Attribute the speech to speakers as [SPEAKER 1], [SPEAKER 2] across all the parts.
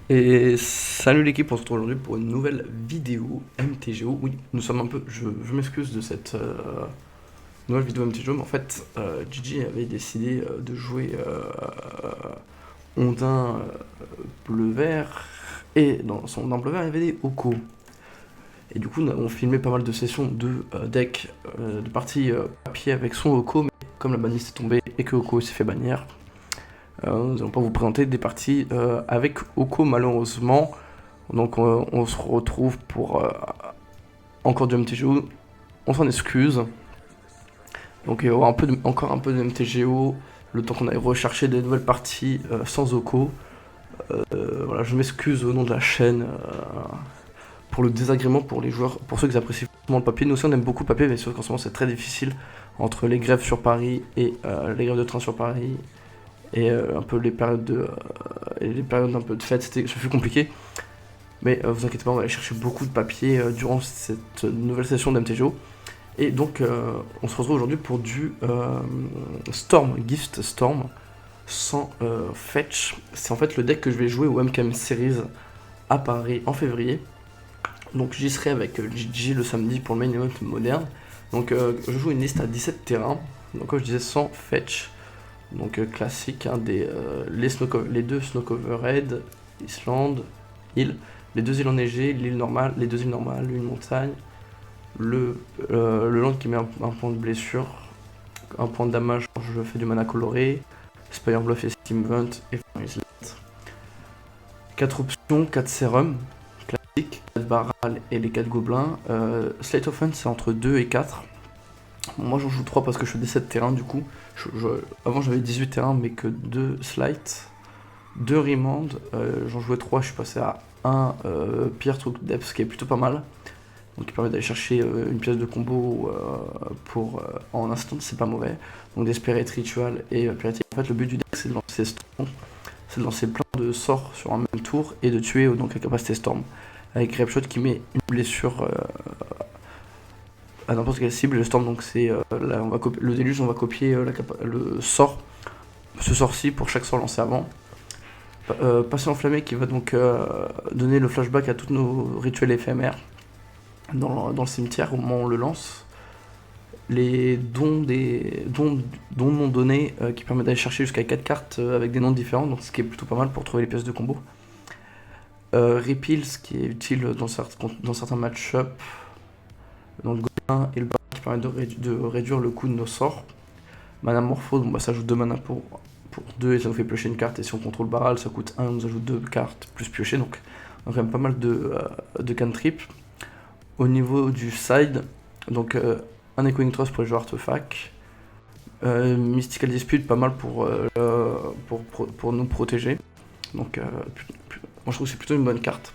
[SPEAKER 1] Et salut l'équipe, on se retrouve aujourd'hui pour une nouvelle vidéo MTGO. Oui, nous sommes un peu. Je m'excuse de cette nouvelle vidéo MTGO, mais en fait, Gigi avait décidé de jouer Ondin bleu-vert, et dans son Ondin bleu-vert, il y avait des Oko. Et du coup, nous avons filmé pas mal de sessions de deck, de parties papier avec son Oko, mais comme la banliste est tombée et que Oko s'est fait bannir, nous n'allons pas vous présenter des parties avec Oko malheureusement. Donc on se retrouve pour encore du MTGO. On s'en excuse. Donc il y aura encore un peu de MTGO. Le temps qu'on aille rechercher des nouvelles parties sans Oko. Voilà, je m'excuse au nom de la chaîne pour le désagrément pour les joueurs, pour ceux qui apprécient vraiment le papier. Nous aussi on aime beaucoup le papier, mais sauf qu'en ce moment c'est très difficile entre les grèves sur Paris et les grèves de train sur Paris et un peu les périodes un peu de fête. Ce fut compliqué. Mais vous inquiétez pas, on va aller chercher beaucoup de papier durant cette nouvelle session d'MTGO. Et donc, on se retrouve aujourd'hui pour du Storm, Gift Storm, sans Fetch. C'est en fait le deck que je vais jouer au MKM Series à Paris en février. Donc j'y serai avec Gigi le samedi pour le main event moderne. Donc je joue une liste à 17 terrains, donc comme je disais sans Fetch. Donc classique, hein, les deux Snow Covered, Islande, île. Les deux îles enneigées, l'île normale, les deux îles normales, une montagne, le land qui met un point de blessure, un point de damage quand je fais du mana coloré, Spire Bluff et Steam Vent et Fire Islet. 4 options, 4 sérums, classique, 4 barrales et les 4 gobelins. Slate of Hand c'est entre 2 et 4. Bon, moi j'en joue 3 parce que je fais des 7 terrains du coup. Avant j'avais 18 terrains mais que 2 Slate, 2 Remand, j'en jouais 3, je suis passé à un Pierre Truc Depth, qui est plutôt pas mal. Donc il permet d'aller chercher une pièce de combo pour en instant, c'est pas mauvais. Donc Desperate Ritual et Piratic. En fait le but du deck c'est de lancer Storm, c'est de lancer plein de sorts sur un même tour et de tuer donc la capacité Storm. Avec Grapeshot qui met une blessure à n'importe quelle cible. Le Storm donc c'est le déluge, on va copier le sort, ce sort-ci pour chaque sort lancé avant. Passion enflammé qui va donc donner le flashback à tous nos rituels éphémères dans le cimetière au moment où on le lance. Les dons non donnés qui permettent d'aller chercher jusqu'à 4 cartes avec des noms différents, donc ce qui est plutôt pas mal pour trouver les pièces de combo. Repeal, ce qui est utile dans certains match-up, dans le Gobelin et le Baron qui permettent de réduire le coût de nos sorts. Mana Morpho, bon, bah, ça ajoute 2 mana pour 2 et ça nous fait piocher une carte. Et si on contrôle Barral, ça coûte 1, on nous ajoute 2 cartes plus piocher. Donc on a quand même pas mal de cantrip. Au niveau du side, donc un Echoing Trust pour les joueurs artefacts. Mystical Dispute, pas mal pour nous protéger. Donc moi je trouve que c'est plutôt une bonne carte.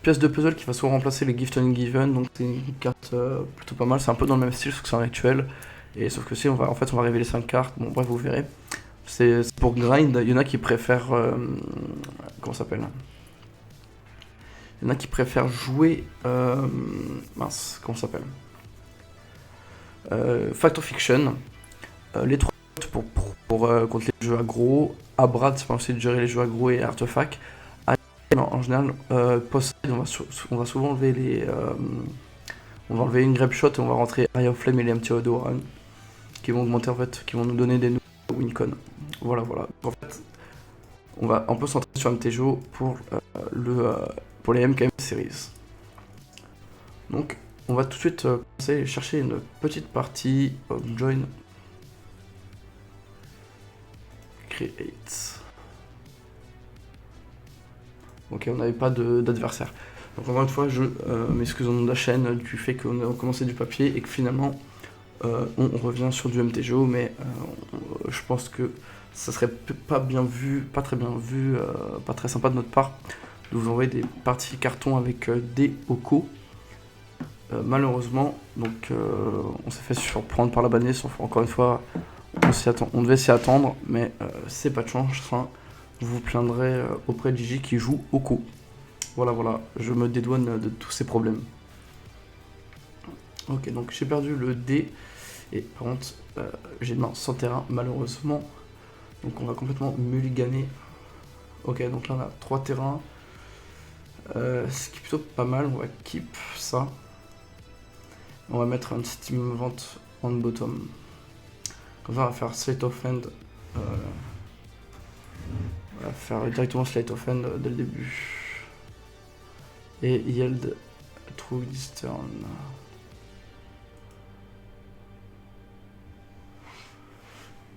[SPEAKER 1] Pièce de puzzle qui va souvent remplacer les Gift Ungiven, donc c'est une carte plutôt pas mal. C'est un peu dans le même style, sauf que c'est un rituel. Et sauf que si on va révéler 5 cartes, bon bref vous verrez. C'est pour grind, il y en a qui préfèrent comment ça s'appelle? Il y en a qui préfèrent jouer mince, comment ça s'appelle? Factor Fiction, les 3 contre les jeux aggro. Abrad, c'est aussi de gérer les jeux aggro et artefacts. En général, post-side, on va souvent enlever on va enlever une Grape Shot et on va rentrer Eye of Flame et les Empty Odoran qui vont augmenter en fait, qui vont nous donner des nouveaux Wincon. Voilà. En fait, on va un peu centrer sur MTGO pour les MKM Series. Donc, on va tout de suite commencer à chercher une petite partie. Join. Create. Ok, on n'avait pas d'adversaire. Donc encore une fois, je m'excuse au nom de la chaîne du fait qu'on a commencé du papier et que finalement on revient sur du MTGO, mais je pense que ça serait pas très bien vu, pas très sympa de notre part de vous envoyer des parties carton avec des Oko. Malheureusement, donc on s'est fait surprendre par la banliste. Encore une fois, on devait s'y attendre, mais c'est pas de chance. Enfin, vous vous plaindrez auprès de Gigi qui joue Oko. Voilà, je me dédouane de tous ces problèmes. Ok, donc j'ai perdu le dé. Et par contre, j'ai une main sans terrain, malheureusement. Donc on va complètement mulliganer Ok, donc là on a 3 terrains. Ce qui est plutôt pas mal, on va keep ça. On va mettre un Steam Vent on bottom. Comme ça on va faire Slate of Hand. On va faire directement Slate of Hand dès le début. Et Yield True this turn.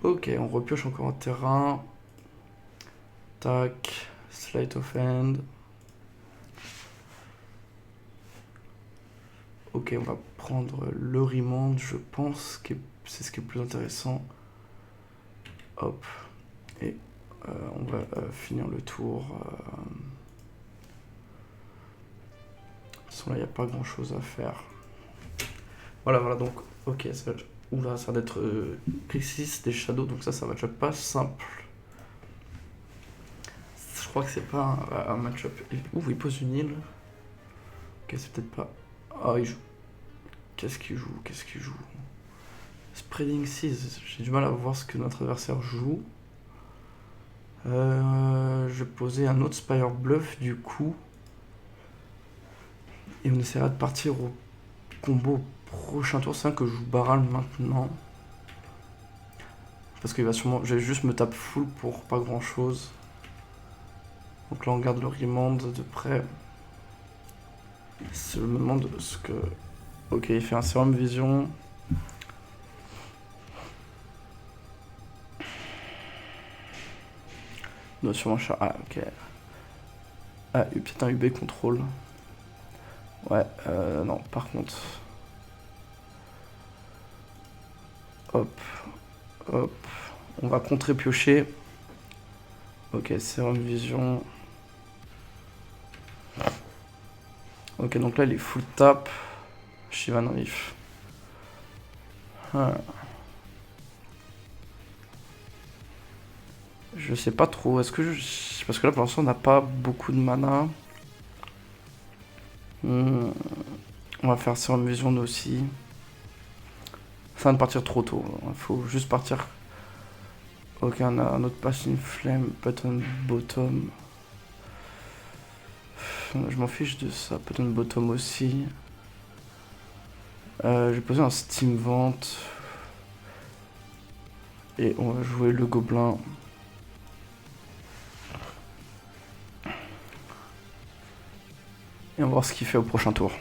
[SPEAKER 1] Ok, on repioche encore un terrain. Tac, Slate of Hand. Ok, on va prendre le Remand, je pense que c'est ce qui est le plus intéressant. Hop. Et on va finir le tour. De toute façon, là, il n'y a pas grand chose à faire. Voilà, donc, ok, ça va, oula, ça va être Crisis, des Shadows, donc ça va déjà pas simple. Je crois que c'est pas un match-up. Ouh, il pose une île. Ok, c'est peut-être pas. Ah, il joue. Qu'est-ce qu'il joue Spreading Seas. J'ai du mal à voir ce que notre adversaire joue. Je vais poser un autre Spire Bluff du coup. Et on essaiera de partir au combo prochain tour. C'est vrai que je joue Baral maintenant. Parce qu'il va sûrement. Je vais juste me taper full pour pas grand chose. Donc là on garde le Remand de près. Je me demande ce que. Ok, il fait un Serum Vision. Non, sûrement chat. Ah, ok. Ah, peut-être un UB contrôle. Ouais, non, par contre. Hop, hop. On va contre-piocher. Ok, Serum Vision. Ok, donc là, il est full tap. Shivan Reef. Je sais pas trop. Est-ce que je. Parce que là, pour l'instant, on n'a pas beaucoup de mana. On va faire Serum Vision nous aussi. Ça va de partir trop tôt. Il faut juste partir. Ok, on a un autre Passing Flame, Button Bottom. Je m'en fiche de ça, Button Bottom aussi. Je vais poser un Steam Vent. Et on va jouer le Gobelin. Et on va voir ce qu'il fait au prochain tour.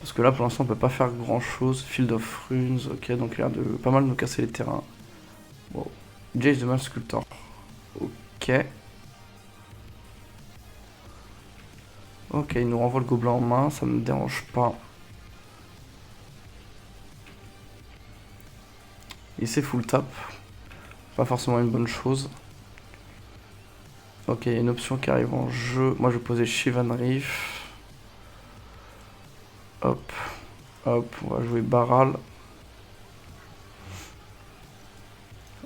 [SPEAKER 1] Parce que là, pour l'instant, on peut pas faire grand chose. Field of Runes, ok, donc il a l'air de pas mal nous casser les terrains. Wow. Jace de Mal Sculptor. Ok. Ok, il nous renvoie le gobelin en main, ça me dérange pas. Il sait full tap. Pas forcément une bonne chose. Ok, il y a une option qui arrive en jeu. Moi, je vais poser Shivan Reef. Hop. Hop, on va jouer Baral.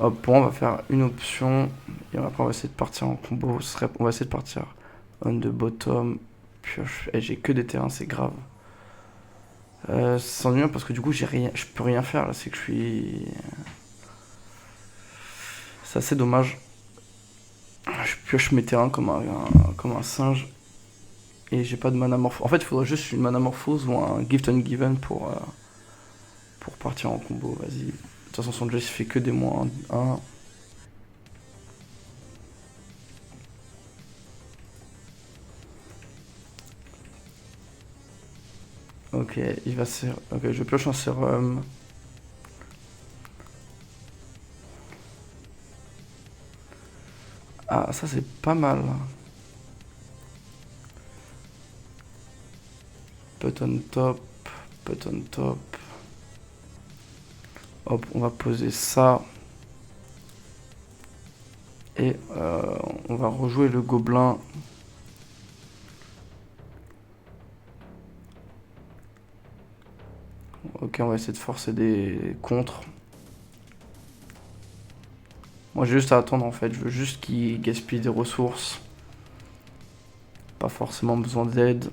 [SPEAKER 1] Hop, bon, on va faire une option. Et après, on va essayer de partir en combo. On va essayer de partir on the bottom. Pioche. Et j'ai que des terrains, c'est grave. C'est ennuyant parce que du coup, je peux rien faire là. C'est que je suis. C'est assez dommage. Je pioche mes terrains comme un singe. Et j'ai pas de manamorphose. En fait, il faudrait juste une manamorphose ou un gift ungiven pour partir en combo. Vas-y. De toute façon, son Jace fait que des moins 1. Ok, il va se. Ok, je pioche un sérum. Ah, ça c'est pas mal. Button top, button top. Hop, on va poser ça. Et on va rejouer le gobelin. Ok, on va essayer de forcer des contres. Moi j'ai juste à attendre en fait, je veux juste qu'il gaspille des ressources. Pas forcément besoin d'aide.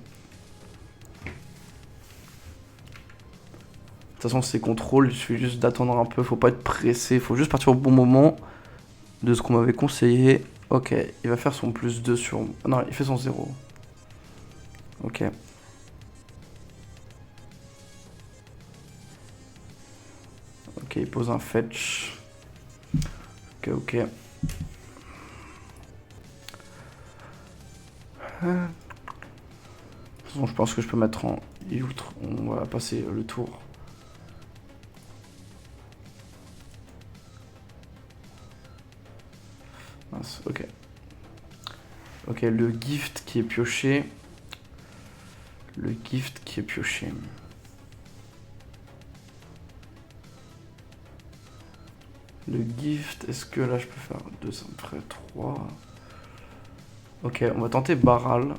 [SPEAKER 1] façon, c'est contrôle, il suffit juste d'attendre un peu, faut pas être pressé, faut juste partir au bon moment de ce qu'on m'avait conseillé. Ok, il va faire son +2 sur... Non, il fait son 0. Ok. Ok, il pose un fetch. Ok, ok. De toute façon, je pense que je peux mettre en outre. On va passer le tour. Mince, ok. Ok, le gift qui est pioché. Le gift qui est pioché. Le gift, est-ce que là je peux faire 2, ça me ferait 3. Ok, on va tenter Baral.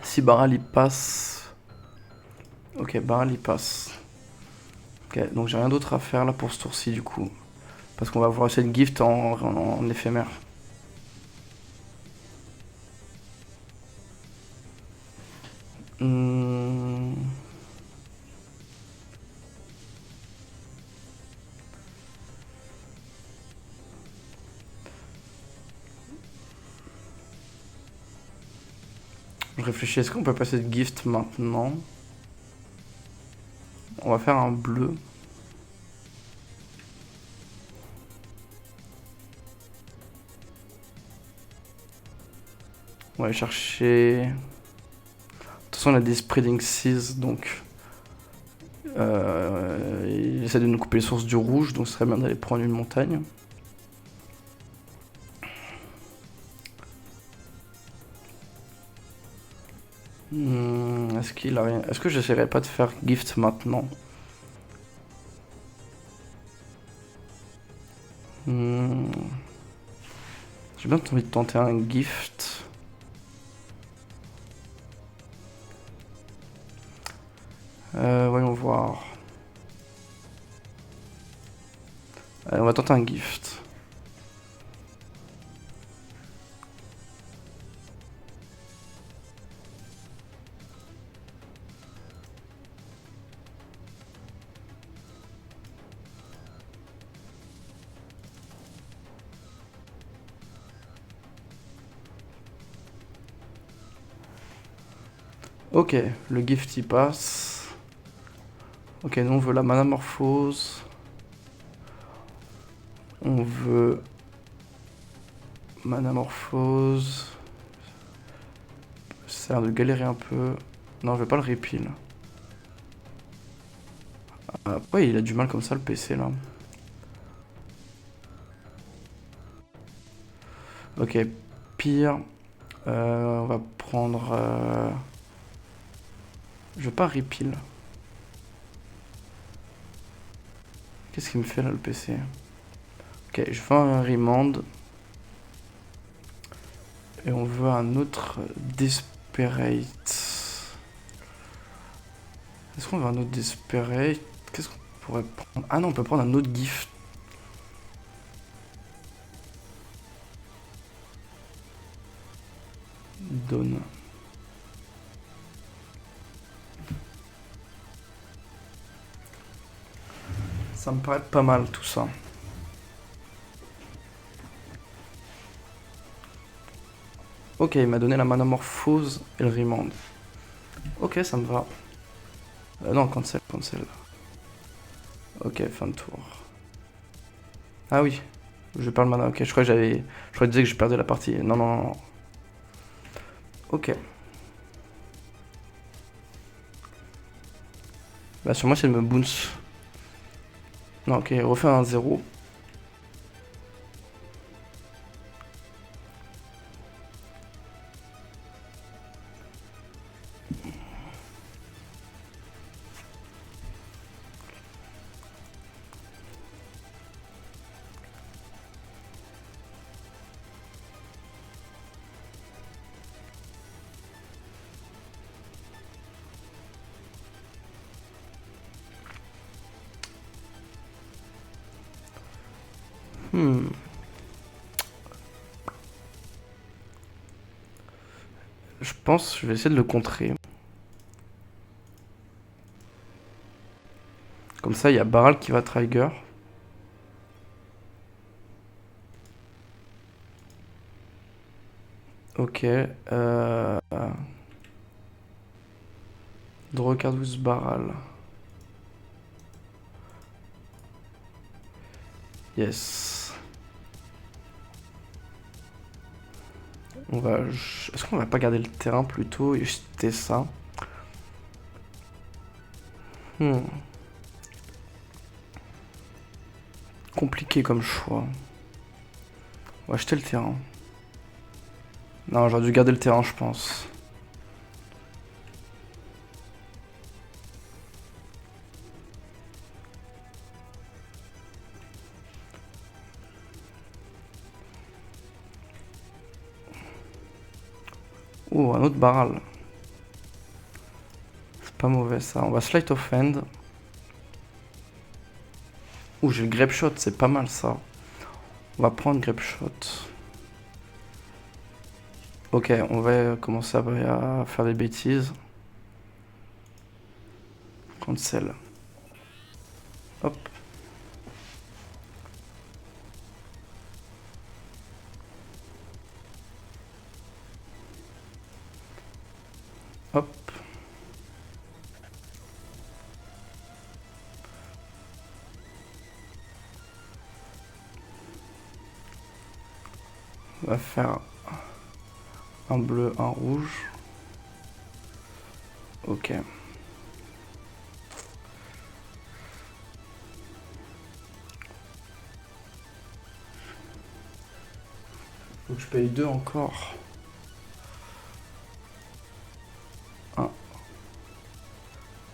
[SPEAKER 1] Si Baral il passe... Ok, Baral il passe. Ok, donc j'ai rien d'autre à faire là pour ce tour-ci du coup. Parce qu'on va voir essayer de gift en éphémère. Hmm. Je réfléchis, est-ce qu'on peut passer de gift maintenant? On va faire un bleu. On va aller chercher... De toute façon, on a des spreading seas, donc... il essaie de nous couper les sources du rouge, donc ce serait bien d'aller prendre une montagne. Est-ce qu'il a rien... Est-ce que j'essaierai pas de faire gift maintenant? J'ai bien envie de tenter un gift. Voyons voir. Allez, on va tenter un gift. Ok, le gift y passe. Ok, nous on veut la manamorphose. On veut... Manamorphose. Ça a l'air de galérer un peu. Non, je vais pas le repeal. Pourquoi il a du mal comme ça le PC là? Ok, pire. On va prendre... Je vais pas repeal. Qu'est-ce qu'il me fait là le PC? Ok, je veux un remand. Et on veut un autre Desperate. Est-ce qu'on veut un autre Desperate? Qu'est-ce qu'on pourrait prendre? Ah non, on peut prendre un autre gift. Donne. Ça me paraît pas mal tout ça. Ok, il m'a donné la manamorphose et le remand. Ok, ça me va. Non, cancel, cancel. Ok, fin de tour. Ah oui, je perds le mana. Ok, je crois que je disais que je perdais la partie. Non, non, non. Ok. Bah sur moi c'est de me bounce. Non, ok, refait un 0. pense que je vais essayer de le contrer. Comme ça, il y a Baral qui va trigger. Ok. Drocardus Baral. Yes. Est-ce qu'on va pas garder le terrain plutôt et jeter ça? Compliqué comme choix. On va acheter le terrain. Non, j'aurais dû garder le terrain, je pense. Oh, un autre barral. C'est pas mauvais ça. On va Sleight of Hand. Ouh, j'ai le Grape Shot, c'est pas mal ça. On va prendre Grape Shot. Ok, on va commencer à faire des bêtises. Cancel. Hop. Hop. On va faire un bleu, un rouge. Ok. Faut que je paye 2 encore. 1.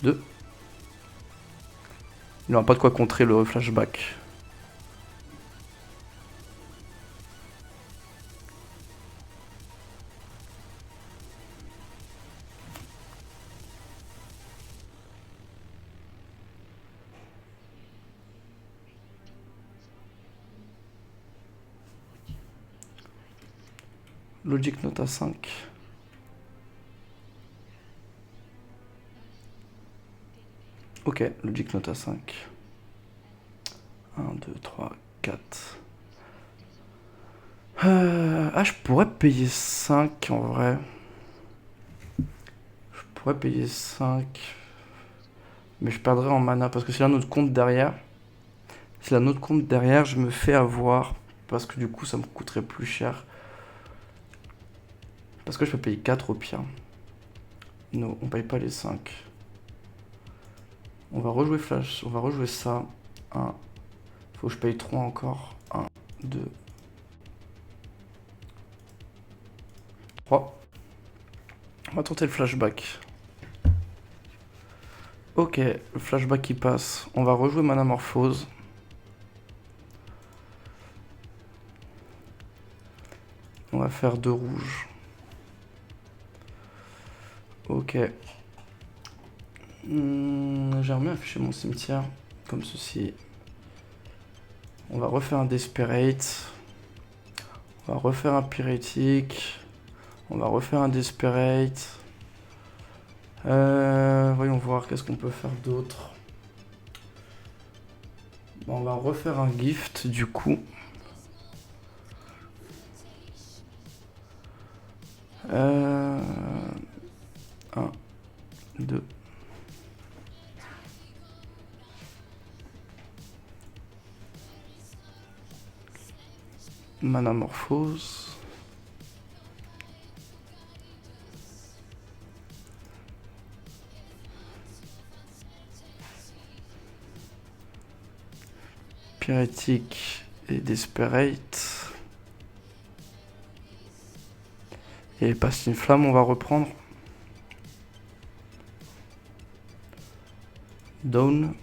[SPEAKER 1] 2. Il n'aura pas de quoi contrer le flashback. Logic Note à 5. Ok, Logic Note à 5. 1, 2, 3, 4. Je pourrais payer 5 en vrai. Je pourrais payer 5. Mais je perdrais en mana parce que s'il y a un autre compte derrière. S'il y a un autre compte derrière, je me fais avoir. Parce que du coup, ça me coûterait plus cher. Parce que je peux payer 4 au pire. Non, on paye pas les 5. On va rejouer Flash. On va rejouer ça. 1. Faut que je paye 3 encore. 1, 2, 3. On va tenter le flashback. Ok, le flashback qui passe. On va rejouer Manamorphose. On va faire 2 rouges. Ok. J'aimerais afficher mon cimetière comme ceci. On va refaire un Desperate. On va refaire un Pyrétique. On va refaire un Desperate. Voyons voir qu'est-ce qu'on peut faire d'autre. Bon, on va refaire un gift du coup. 1, 2. Manamorphose. Pyrétique et Desperate. Et Passe une flamme, on va reprendre. Down.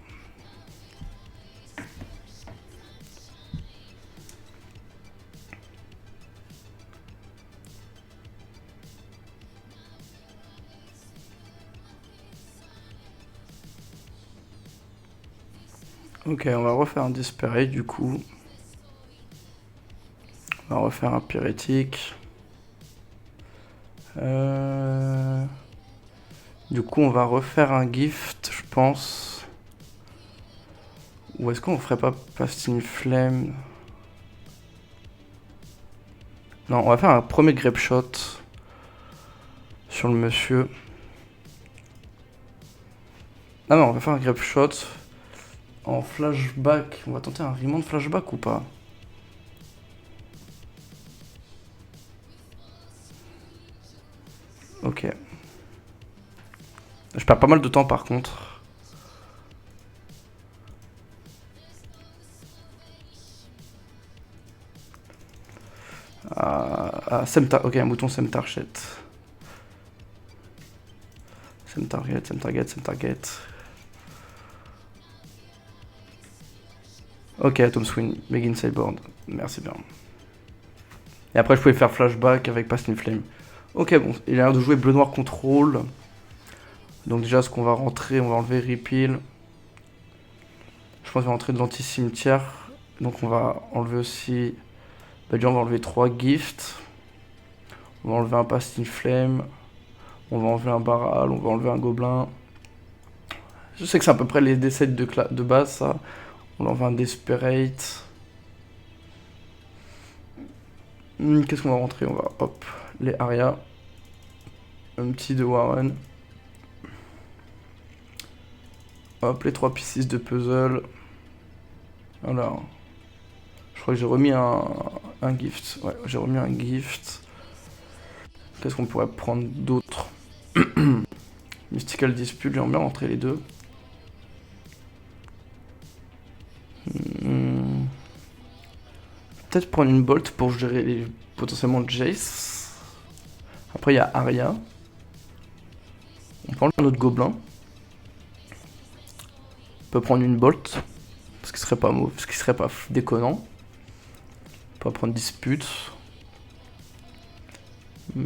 [SPEAKER 1] Ok, on va refaire un Desperate du coup. On va refaire un Pyrétique. Du coup, on va refaire un gift, je pense. Ou est-ce qu'on ferait pas Pasting Flame? Non, on va faire un premier grape shot sur le monsieur. Ah non, on va faire un grape shot en flashback. On va tenter un remand flashback ou pas? Ok. Je perds pas mal de temps par contre. Semtar, ok, un bouton Sem Target. Sem Target, Sem Target, Sem Target. Ok, Atom Swing, Begin Sideboard. Merci bien. Et après, je pouvais faire flashback avec Pasting Flame. Ok, bon, il a l'air de jouer bleu-noir contrôle. Donc déjà, ce qu'on va rentrer, on va enlever Repeal. Je pense qu'on va rentrer de l'anti-cimetière. Donc on va enlever aussi... Bah déjà, on va enlever 3 gifts. On va enlever un Pasting Flame. On va enlever un Baral, on va enlever un Gobelin. Je sais que c'est à peu près les D7 de base, ça. On enlève un Desperate. Qu'est-ce qu'on va rentrer? On va, hop, les Aria. Un petit de Warren. Hop, les 3 pieces de puzzle. Alors, je crois que j'ai remis un gift. Ouais, j'ai remis un gift. Qu'est-ce qu'on pourrait prendre d'autre? Mystical Dispute, j'aimerais bien rentrer les deux. Peut-être prendre une Bolt pour gérer potentiellement Jace. Après, il y a Aria. On prend un autre Gobelin. On peut prendre une Bolt. Ce qui serait pas mauvais, ce qui serait pas déconnant. On peut prendre Dispute. Je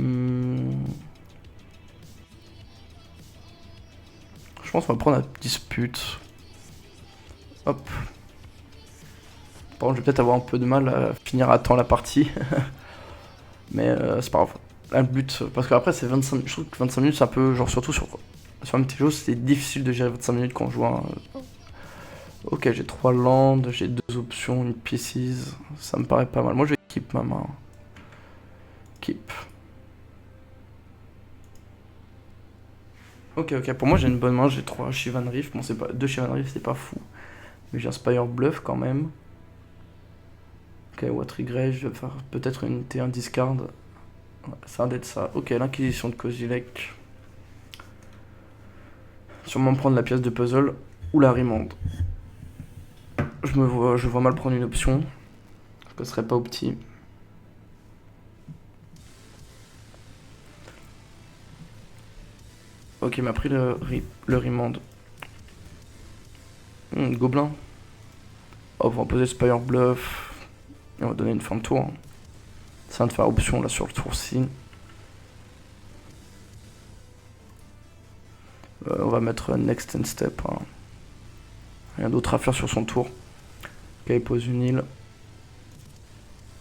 [SPEAKER 1] pense qu'on va prendre la Dispute. Hop. Par contre, je vais peut-être avoir un peu de mal à finir à temps la partie. Mais c'est pas grave. Là, le but, parce qu'après, c'est 25 minutes. Je trouve que 25 minutes, c'est un peu, genre, surtout sur un petit jeu, c'est difficile de gérer 25 minutes quand on joue un. Ok, j'ai 3 landes, j'ai 2 options, une pieces. Ça me paraît pas mal. Moi, je vais keep ma main. Keep. Ok, pour moi, j'ai une bonne main. J'ai 3 Shivan Reef. Bon, c'est pas 2 Shivan Reef, c'est pas fou. Mais j'ai un Spire Bluff quand même. Ok, Watery Grave, je vais faire peut-être une T1 discard. Ouais, ça va être ça. Ok, l'Inquisition de Kozilek. Sûrement prendre la pièce de puzzle ou la Remand. Je vois mal prendre une option. Parce que ce serait pas opti. Ok, il m'a pris le Remand. Gobelin. Hop, on va poser Spire Bluff. Et on va donner une fin de tour. Ça vient de faire option là sur le tour-ci. On va mettre Next and Step. Hein. Rien d'autre à faire sur son tour. Ok, il pose une île.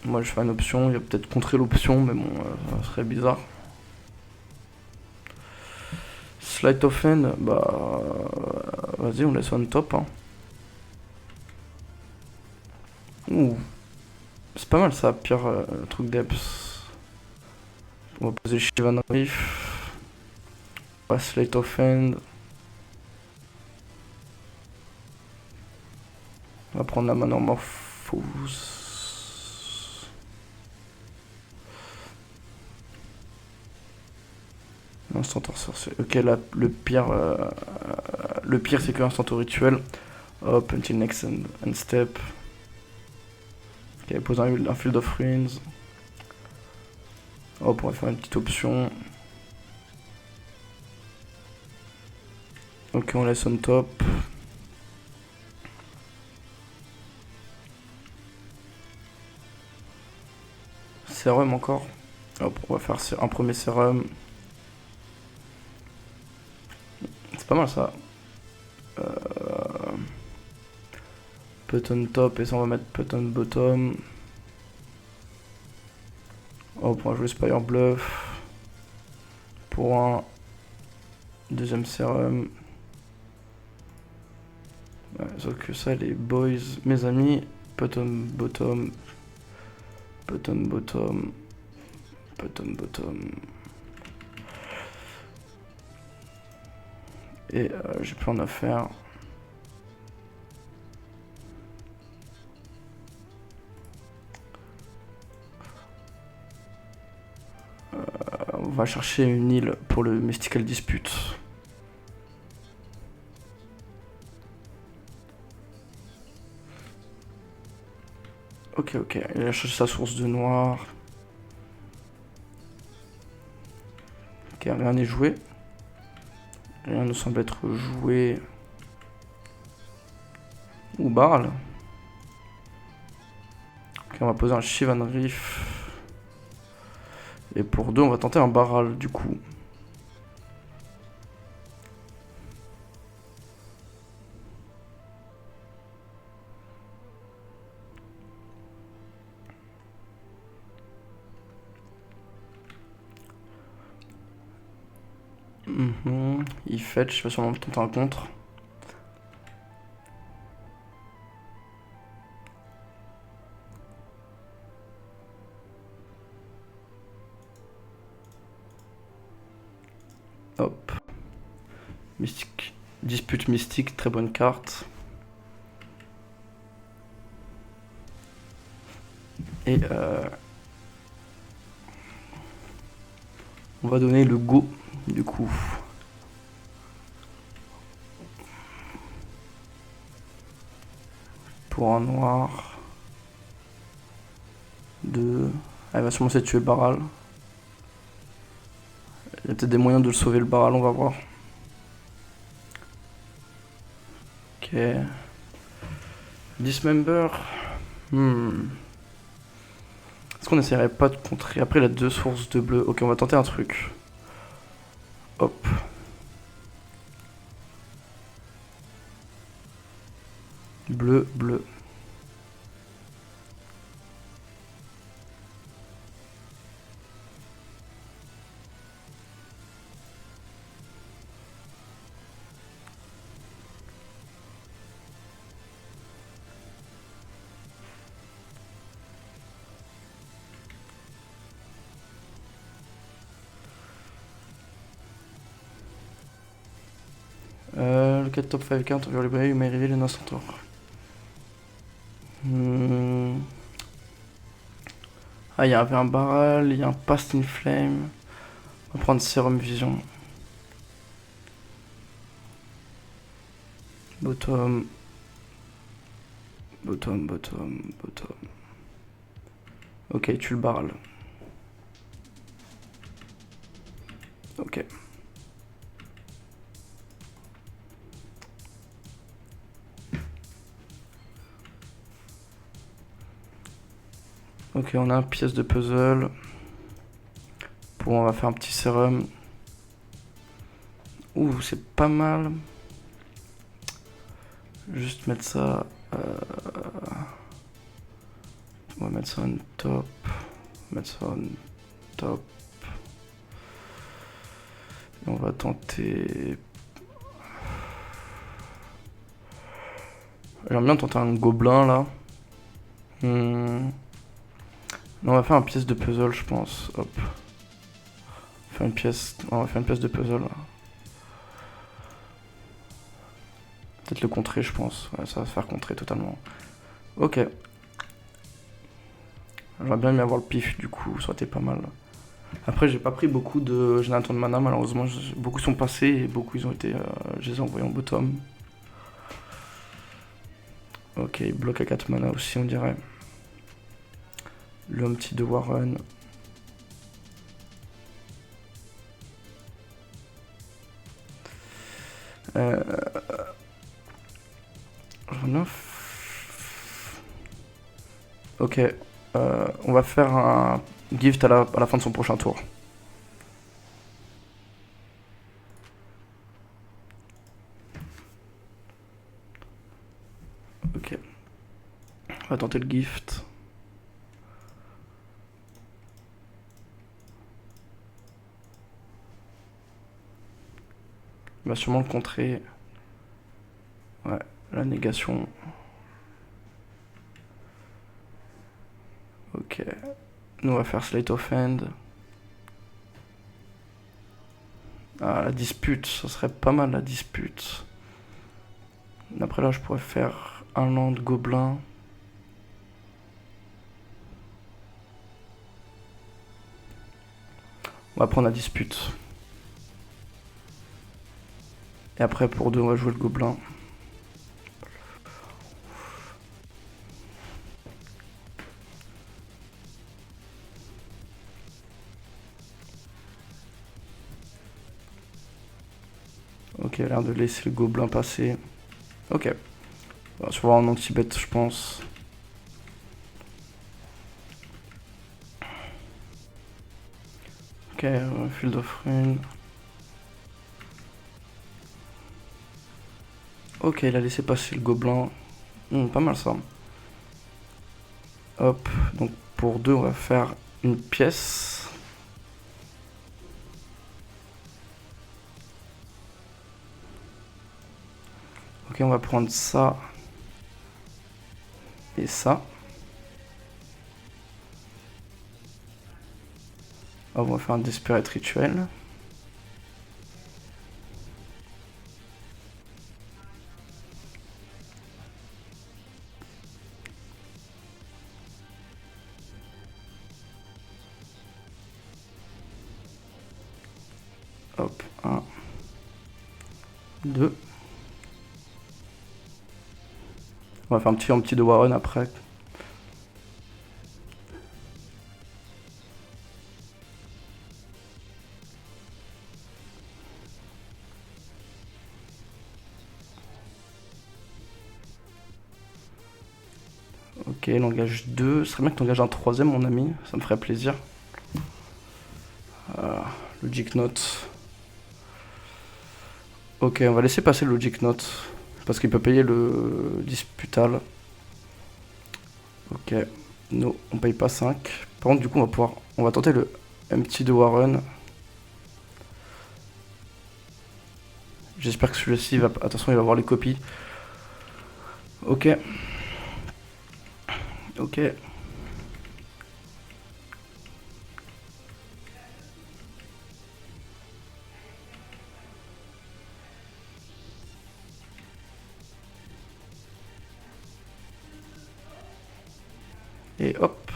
[SPEAKER 1] Moi je fais une option, il va peut-être contrer l'option, mais bon, ça serait bizarre. Sleight of Hand, bah vas-y, on laisse on top. Hein. Ouh, c'est pas mal ça, pire truc d'Eps. On va poser Shivan Reef. On va Sleight of Hand. On va prendre la Manomorphose. Instantor sorcier. Ok, là, le pire c'est que Instantor rituel. Hop, until next and step. Ok, pose un Field of Ruins. Hop, on va faire une petite option. Ok, on laisse on top. Sérum encore. Hop, on va faire un premier sérum. C'est pas mal ça. Put on top et ça on va mettre put on bottom. Hop, on va jouer Spire Bluff. Pour un Deuxième sérum. Ouais, sauf que ça, les boys, mes amis, bottom, bottom, bottom, bottom, bottom, bottom. Et j'ai plus rien à faire. On va chercher une île pour le Mystical Dispute. Ok, il a cherché sa source de noir. Ok, rien n'est joué. Rien ne semble être joué. Ou Barral. Ok, on va poser un Shivan Reef. Et pour 2, on va tenter un Barral du coup. Il fetch, je vais sûrement tenter un contre. Hop. Mystique. Dispute mystique, très bonne carte. Et on va donner le go du coup. Pour un noir. 2. Elle va sûrement essayer de tuer le Barral. Il y a peut-être des moyens de le sauver le Barral, on va voir. Ok. Dismember. Est-ce qu'on essaierait pas de contrer? Après, il a 2 sources de bleu. Ok, on va tenter un truc. Hop. Bleu, bleu. Le 4 top 5 count over library, you may reveal an instant tour. Ah, il y avait un Barral, il y a un Past in Flame. On va prendre Serum Vision. Bottom. Bottom, bottom, bottom. Ok, tue le Barral. Ok. Ok, on a une pièce de puzzle. Bon, on va faire un petit sérum. Ouh, c'est pas mal. Juste mettre ça. On va mettre ça en top. Mettre ça en top. Et on va tenter. J'aime bien tenter un gobelin là. Non, on va faire une pièce de puzzle, je pense. Hop. On va faire une pièce de puzzle. Peut-être le contrer, je pense. Ouais, ça va se faire contrer totalement. Ok. J'aurais bien aimé avoir le pif, du coup, ça aurait été pas mal. Après, j'ai pas pris beaucoup de générateurs de mana, malheureusement. Beaucoup sont passés et beaucoup ils ont été. Je les ai envoyés en bottom. Ok, il bloque à 4 mana aussi, on dirait. Le petit de Warren. Ok, on va faire un gift à la fin de son prochain tour. Ok. On va tenter le gift. Il va sûrement le contrer. Ouais, la négation. Ok. Nous, on va faire Slate of Hand. Ah, la dispute, ça serait pas mal la dispute. Après là, je pourrais faire un land gobelin. On va prendre la dispute. Et après, pour 2, on va jouer le gobelin. Ok, il a l'air de laisser le gobelin passer. Ok. On va se voir en anti-bet, je pense. Ok, Field of Rune. Ok, il a laissé passer le gobelin. Pas mal ça. Hop, donc pour 2, on va faire une pièce. Ok, on va prendre ça. Et ça. On va faire un Desperate Rituel. Hop, 1, 2. On va faire un petit de Warren après. Ok, langage 2. Ce serait bien que tu engages un troisième, mon ami. Ça me ferait plaisir. Logic Note. Ok, on va laisser passer le Logic Note. Parce qu'il peut payer le disputal. Ok. Nous, on paye pas 5. Par contre, du coup, on va tenter le Empty de Warren. J'espère que celui-ci va... Attention, il va avoir les copies. Ok. Ok. Et hop.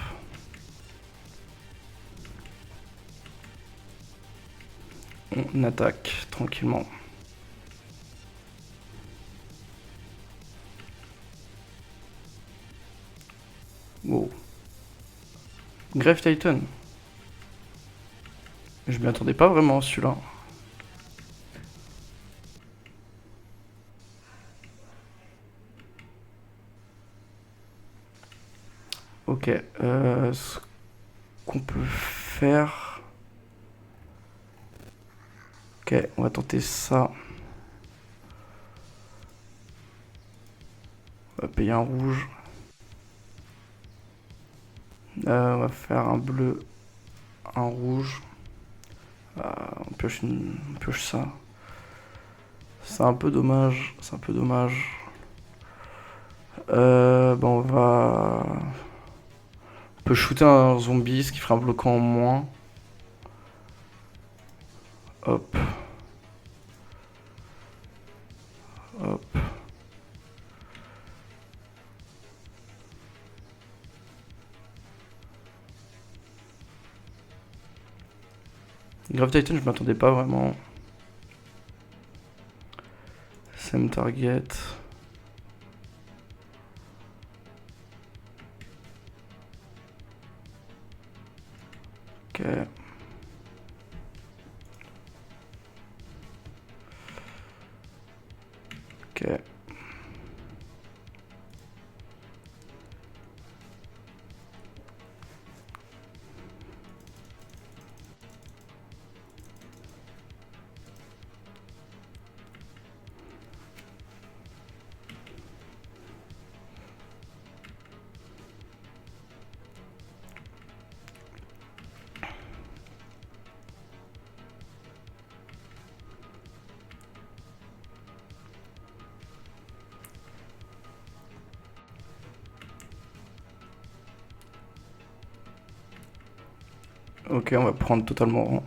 [SPEAKER 1] On attaque tranquillement. Wow. Grave Titan. Je m'y attendais pas vraiment à celui-là. Ok. Ce qu'on peut faire... Ok, on va tenter ça. On va payer un rouge. On va faire un bleu, un rouge. On pioche ça. C'est un peu dommage. C'est un peu dommage. On va... On peut shooter un zombie, ce qui fera un bloquant en moins. Hop. Hop. Grave Titan, je m'attendais pas vraiment. Same target. Ok. Ok. Ok, on va prendre totalement.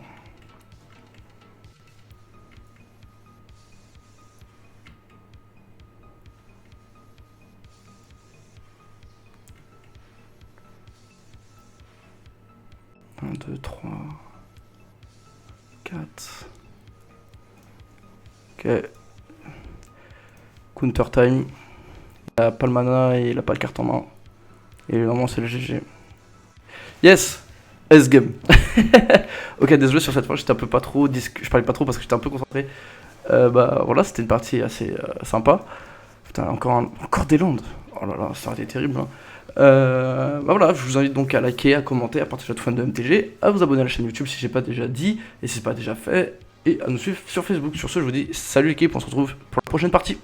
[SPEAKER 1] Un, 2, 3, 4. Ok. Counter time. Il a pas le mana et il a pas le carte en main. Et normalement c'est le GG. Yes! S-game. Ok, désolé sur cette fois, j'étais un peu pas trop. Je parlais pas trop parce que j'étais un peu concentré. Bah voilà, c'était une partie assez sympa. Putain, encore des landes. Oh là là, ça aurait été terrible. Hein. Bah voilà, je vous invite donc à liker, à commenter, à partager votre fan de MTG, à vous abonner à la chaîne YouTube si j'ai pas déjà dit, et si c'est pas déjà fait, et à nous suivre sur Facebook. Sur ce, je vous dis salut l'équipe, on se retrouve pour la prochaine partie.